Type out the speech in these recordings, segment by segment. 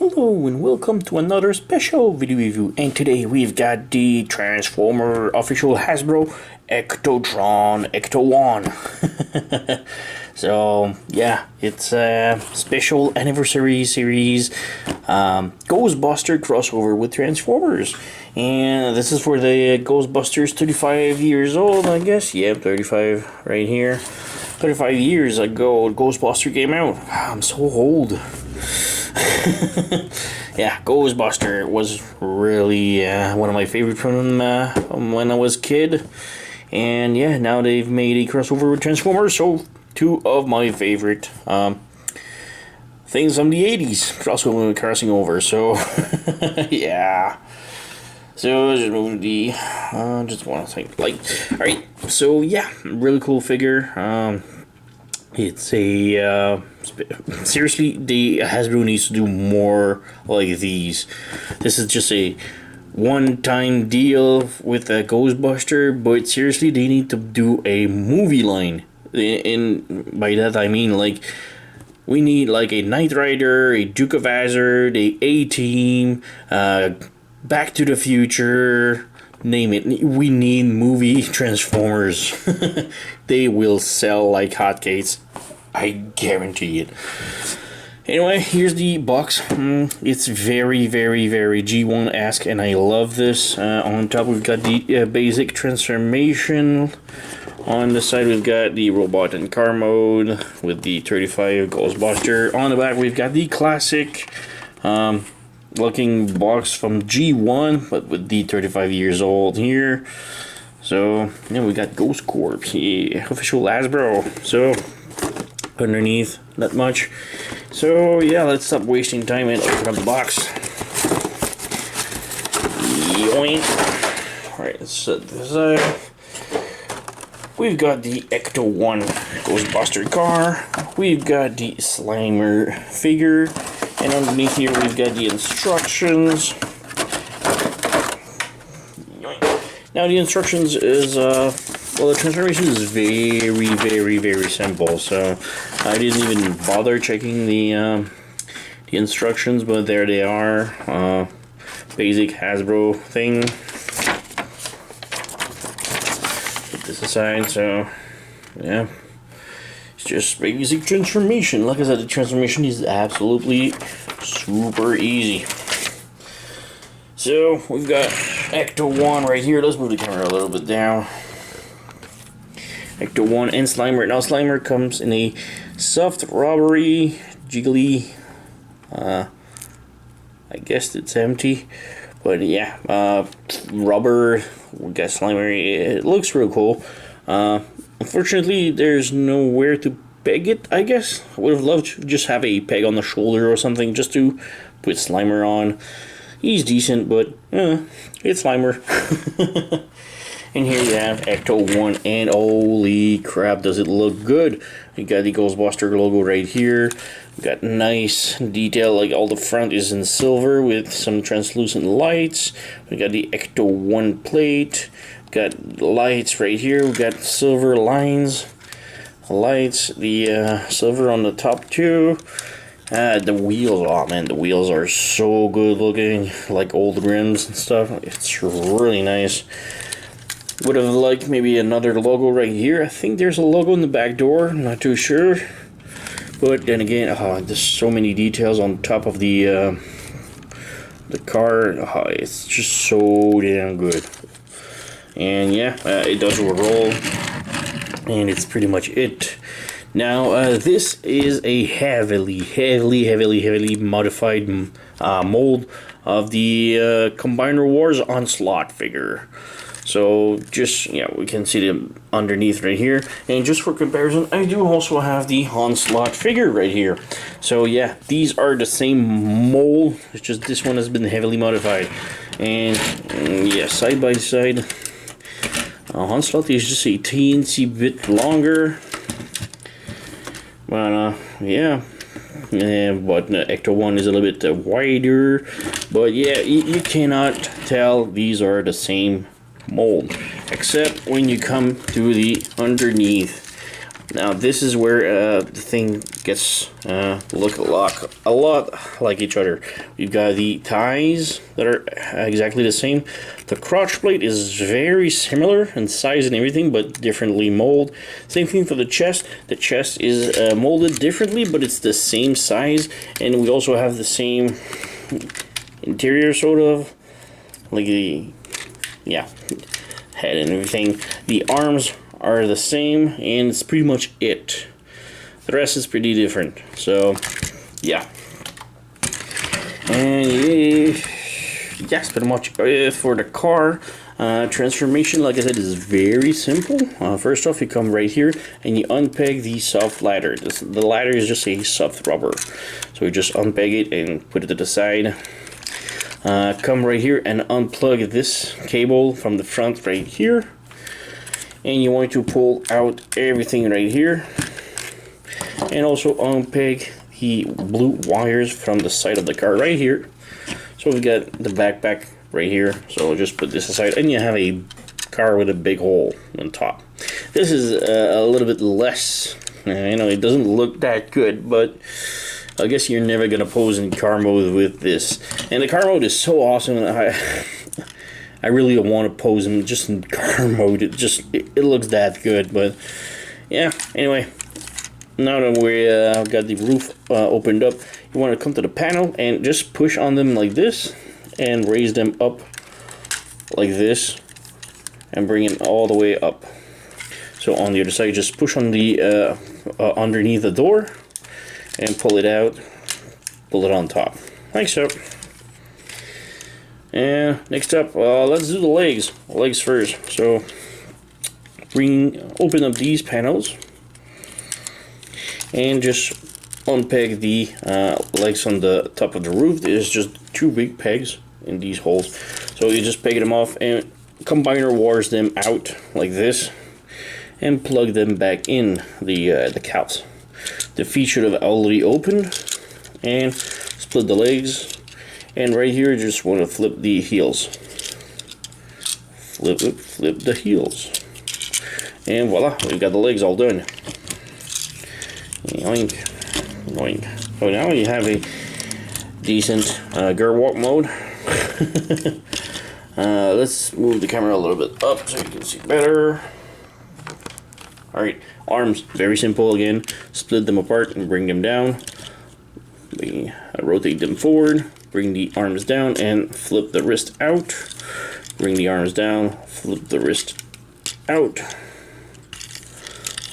Hello and welcome to another special video review, and today we've got the Transformer official Hasbro Ectotron Ecto-1. So yeah, it's a special anniversary series Ghostbuster crossover with Transformers, and this is for the Ghostbusters 35 years old, I guess. Yep, 35 right here. 35 years ago Ghostbuster came out. I'm so old. Yeah, Ghostbuster was really one of my favorites from when I was a kid. And yeah, now they've made a crossover with Transformers, so two of my favorite things from the 80s crossing over. So yeah. So just move the just want to think like, all right. So yeah, really cool figure. It's a seriously, the Hasbro needs to do more like these. This is just a one-time deal with a Ghostbuster, but seriously, they need to do a movie line. And by that I mean, like, we need like a Knight Rider, a Duke of Hazzard, a A-Team, Back to the Future. Name it. We need movie Transformers. They will sell like hotcakes. I guarantee it. Anyway, here's the box. It's very, very, very G1-esque, and I love this. On top, we've got the basic transformation. On the side, we've got the robot and car mode with the 35 Ghostbuster. On the back, we've got the classic looking box from G1, but with the 35 years old here. So then we got Ghost Corp, yeah, official Hasbro. So underneath, not much. So yeah, let's stop wasting time and open up the box. Yoink. Alright, let's set this aside. We've got the Ecto-1 Ghostbuster car. We've got the Slimer figure. And underneath here we've got the instructions. Now the instructions is, well, the transformation is very, very, very simple. So I didn't even bother checking the instructions, but there they are. Basic Hasbro thing. Put this aside, so yeah. It's just basic transformation. Like I said, the transformation is absolutely super easy. So we've got Ecto-1 right here. Let's move the camera a little bit down. Ecto-1 and Slimer. Now Slimer comes in a soft rubbery, jiggly. I guess it's empty, but yeah, rubber. We got Slimer. It looks real cool. Unfortunately, there's nowhere to peg it, I guess. I would have loved to just have a peg on the shoulder or something just to put Slimer on. He's decent, but it's Slimer. And here you have Ecto-1, and holy crap, does it look good. You got the Ghostbuster logo right here. We got nice detail, like all the front is in silver with some translucent lights. We got the Ecto-1 plate. Got lights right here. We got silver lines, lights, the silver on the top too. The wheels, oh man, the wheels are so good looking, like old rims and stuff. It's really nice. Would have liked maybe another logo right here. I think there's a logo in the back door. I'm not too sure, but then again, there's so many details on top of the car. It's just so damn good. And yeah, it does roll, and it's pretty much it. Now, this is a heavily modified mold of the Combiner Wars Onslaught figure. So just, yeah, we can see them underneath right here. And just for comparison, I do also have the Onslaught figure right here. So yeah, these are the same mold. It's just this one has been heavily modified. And yeah, side by side. Onslaught is just a teensy bit longer, but yeah, but Ecto-1 is a little bit wider, but yeah, you cannot tell these are the same mold, except when you come to the underneath. Now this is where the thing gets look a lot like each other. We've got the ties that are exactly the same. The crotch plate is very similar in size and everything, but differently molded. Same thing for the chest. The chest is molded differently, but it's the same size, and we also have the same interior, sort of, like the head and everything. The arms are the same, and it's pretty much it. The rest is pretty different. So yeah, and yes, pretty much for the car. Transformation, like I said, is very simple. First off, you come right here and you unpeg the soft ladder. The ladder is just a soft rubber, so you just unpeg it and put it to the side. Come right here and unplug this cable from the front right here, and you want to pull out everything right here, and also unpeg the blue wires from the side of the car right here. So we got the backpack right here, so just put this aside, and you have a car with a big hole on top. This is a little bit less, it doesn't look that good, but I guess you're never gonna pose in car mode with this. And the car mode is so awesome. I really want to pose him just in car mode. It looks that good. But yeah, anyway, now that we got the roof opened up, you want to come to the panel and just push on them like this and raise them up like this and bring it all the way up. So on the other side, just push on the underneath the door and pull it out, pull it on top like so. And next up, let's do the legs first. So open up these panels and just unpeg the legs on the top of the roof. There's just two big pegs in these holes, so you just peg them off and combiner wires them out like this and plug them back in the cowls. The feet should have already opened, and split the legs. And right here, you just want to flip the heels. Flip the heels. And voila, we've got the legs all done. Yoink, yoink. So now you have a decent girl walk mode. Let's move the camera a little bit up so you can see better. Alright, arms, very simple again. Split them apart and bring them down. We rotate them forward. Bring the arms down and flip the wrist out. Bring the arms down, flip the wrist out,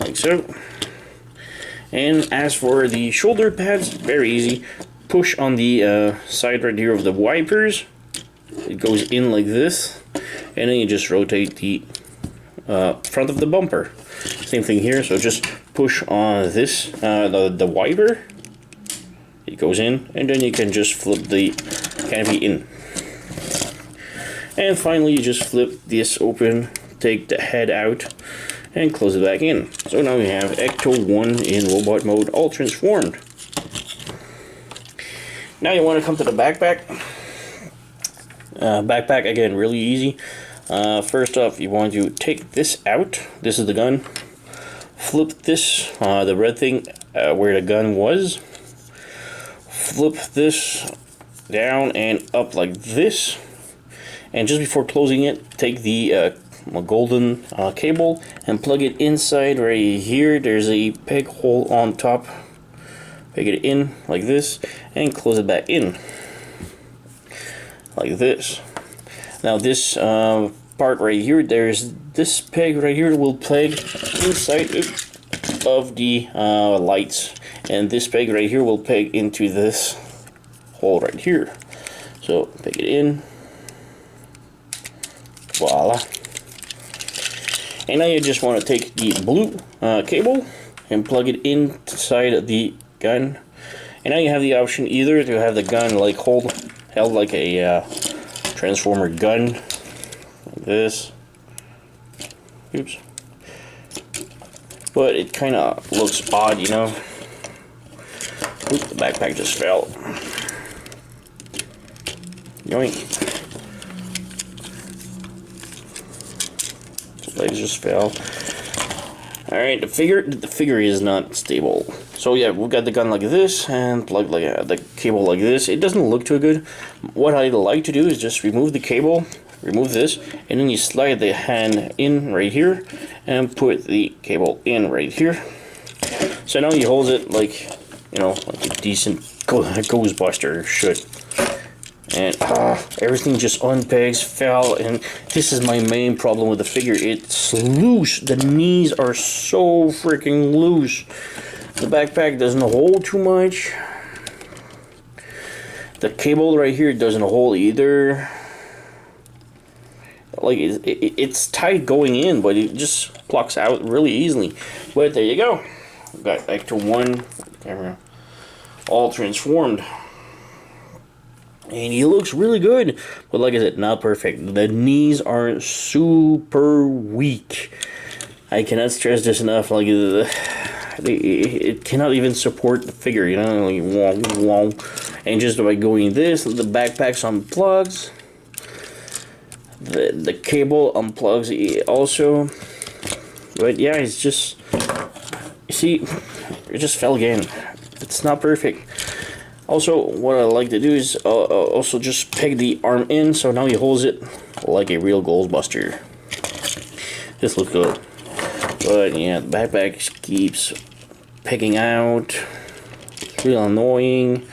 like so. And as for the shoulder pads, very easy. Push on the side right here of the wipers. It goes in like this, and then you just rotate the front of the bumper. Same thing here, so just push on this, the wiper. It goes in, and then you can just flip the canopy in. And finally, you just flip this open, take the head out, and close it back in. So now we have Ecto-1 in robot mode, all transformed. Now you want to come to the backpack. Backpack, again, really easy. First off, you want to take this out. This is the gun. Flip this, the red thing where the gun was. Flip this down and up like this, and just before closing it, take the golden cable and plug it inside right here. There's a peg hole on top. Peg it in like this and close it back in like this. Now this part right here, there's this peg right here will peg inside of the lights, and this peg right here will peg into this hole right here. So peg it in, voila. And now you just want to take the blue cable and plug it inside the gun. And now you have the option either to have the gun like held like a transformer gun, like this. Oops. But it kind of looks odd, you know. Oops, the backpack just fell. Yoink. The legs just fell. Alright, the figure is not stable. So yeah, we've got the gun like this and plug like the cable like this. It doesn't look too good. What I like to do is just remove the cable, remove this, and then you slide the hand in right here and put the cable in right here. So now you hold it like, you know, like a decent Ghostbuster should. And everything just unpegs, fell, and this is my main problem with the figure. It's loose. The knees are so freaking loose. The backpack doesn't hold too much. The cable right here doesn't hold either. Like it's tight going in, but it just plucks out really easily. But there you go. We've got Ecto-1 camera all transformed. And he looks really good, but like I said, not perfect. The knees are super weak. I cannot stress this enough. Like it cannot even support the figure, you know, like wong. And just by going this, the backpack's unplugs. The cable unplugs also. But yeah, it's just, you see, it just fell again. It's not perfect. Also, what I like to do is also just peg the arm in, so now he holds it like a real Ghostbuster. This looks good. But yeah, the backpack keeps pegging out. It's real annoying.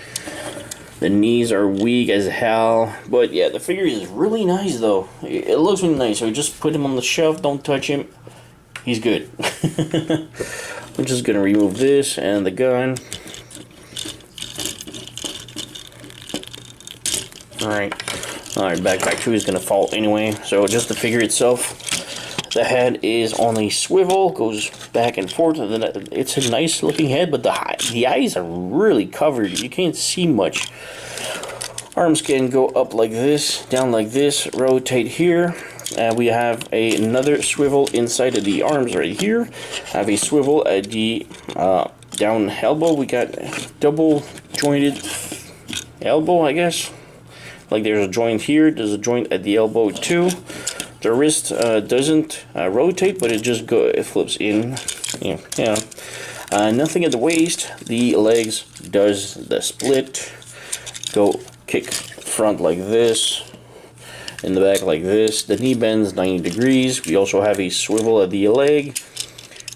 The knees are weak as hell. But yeah, the figure is really nice though. It looks really nice, so just put him on the shelf, don't touch him. He's good. I'm just gonna remove this and the gun. Alright, backpack 2 is going to fall anyway, so just the figure itself. The head is on a swivel, goes back and forth, and then it's a nice looking head, but the eyes are really covered, you can't see much. Arms can go up like this, down like this, rotate here. We have another swivel inside of the arms right here. Have a swivel at the down elbow. We got double jointed elbow, I guess. Like there's a joint here, there's a joint at the elbow too. The wrist doesn't rotate, but it just it flips in. Yeah. Nothing at the waist. The legs does the split. Go kick front like this, in the back like this. The knee bends 90 degrees. We also have a swivel at the leg.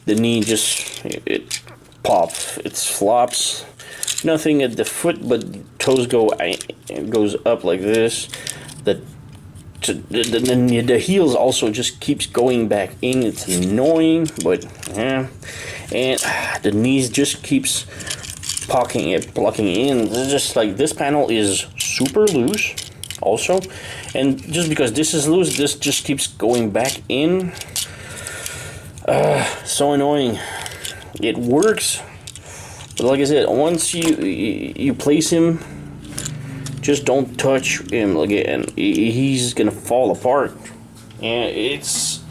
The knee just it pops, it flops. Nothing at the foot, but toes goes up like this. The heels also just keeps going back in. It's annoying, but yeah. And the knees just keeps plucking in. It's just like this panel is super loose, also, and just because this is loose, this just keeps going back in. So annoying. It works. But like I said, once you place him, just don't touch him again. He's gonna fall apart, and it's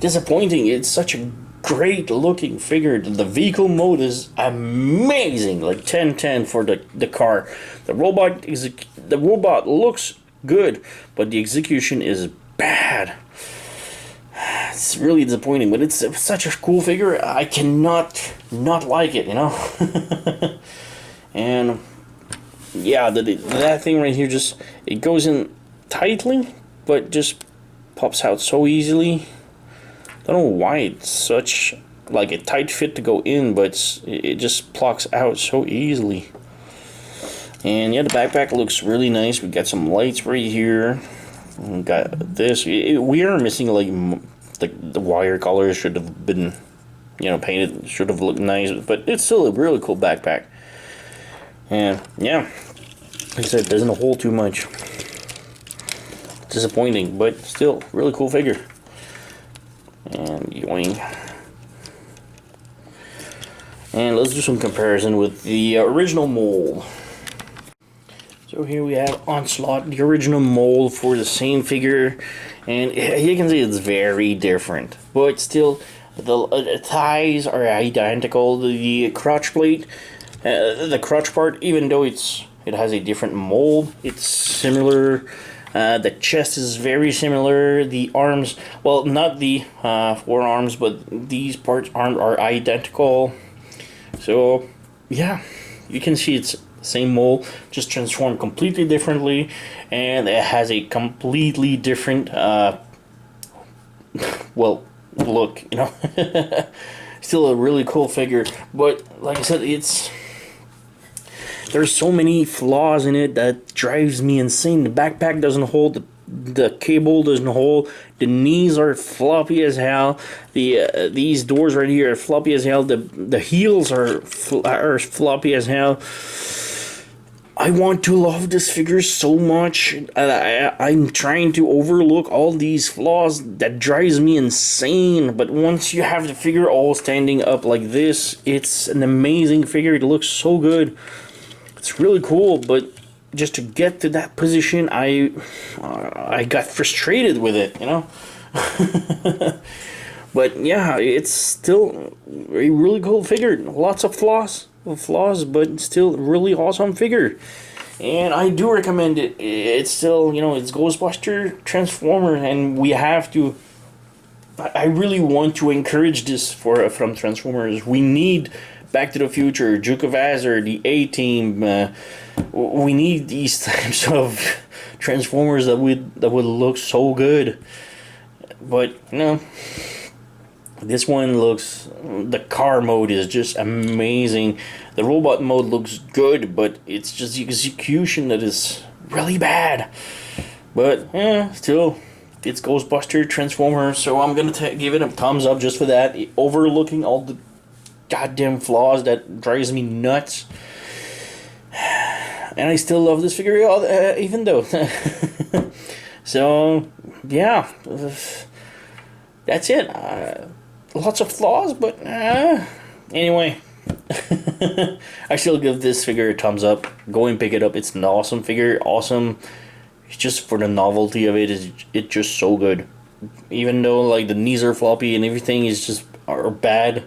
disappointing. It's such a great looking figure. The vehicle mode is amazing, like 10/10 for the car. The robot looks good, but the execution is bad. It's really disappointing, but it's such a cool figure. I cannot not like it, you know. And yeah, that thing right here, just it goes in tightly, but just pops out so easily. I don't know why it's such like a tight fit to go in, but it just plucks out so easily. And yeah, the backpack looks really nice. We got some lights right here. We got this. We are missing like the wire colors should have been, you know, painted. Should have looked nice, but it's still a really cool backpack. And yeah, like I said, it doesn't hold too much. Disappointing, but still really cool figure. And yoing. And let's do some comparison with the original mold. So here we have Onslaught, the original mold for the same figure, and you can see it's very different, but still the thighs are identical. The crotch plate, the crotch part, even though it has a different mold, it's similar. The chest is very similar. The arms, well, not the forearms, but these parts are identical. So yeah, you can see it's same mold, just transformed completely differently, and it has a completely different well, look, you know. Still a really cool figure, but like I said, there's so many flaws in it that drives me insane. The backpack doesn't hold, the cable doesn't hold, the knees are floppy as hell, these doors right here are floppy as hell, the heels are floppy as hell. I want to love this figure so much. I'm trying to overlook all these flaws that drives me insane. But once you have the figure all standing up like this, it's an amazing figure. It looks so good. It's really cool. But just to get to that position, I got frustrated with it, you know. But yeah, it's still a really cool figure. Lots of flaws, but still really awesome figure. And I do recommend it. It's still, you know, it's Ghostbuster Transformer, and we have to. I really want to encourage this from Transformers. We need Back to the Future, Duke of Hazzard, the A-Team. We need these types of Transformers that would look so good. But you know, this one looks, the car mode is just amazing. The robot mode looks good, but it's just the execution that is really bad. But still, it's Ghostbuster Transformer, so I'm gonna give it a thumbs up just for that. Overlooking all the goddamn flaws that drives me nuts. And I still love this figure, even though. So, yeah. That's it. Lots of flaws, but anyway. I still give this figure a thumbs up. Go and pick it up. It's an awesome figure. Awesome. It's just for the novelty of it. It's just so good. Even though like the knees are floppy and everything is just are bad,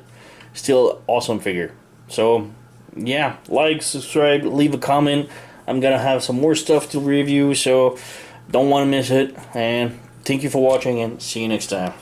still awesome figure. So yeah, like, subscribe, leave a comment. I'm gonna have some more stuff to review, so don't want to miss it. And thank you for watching, and see you next time.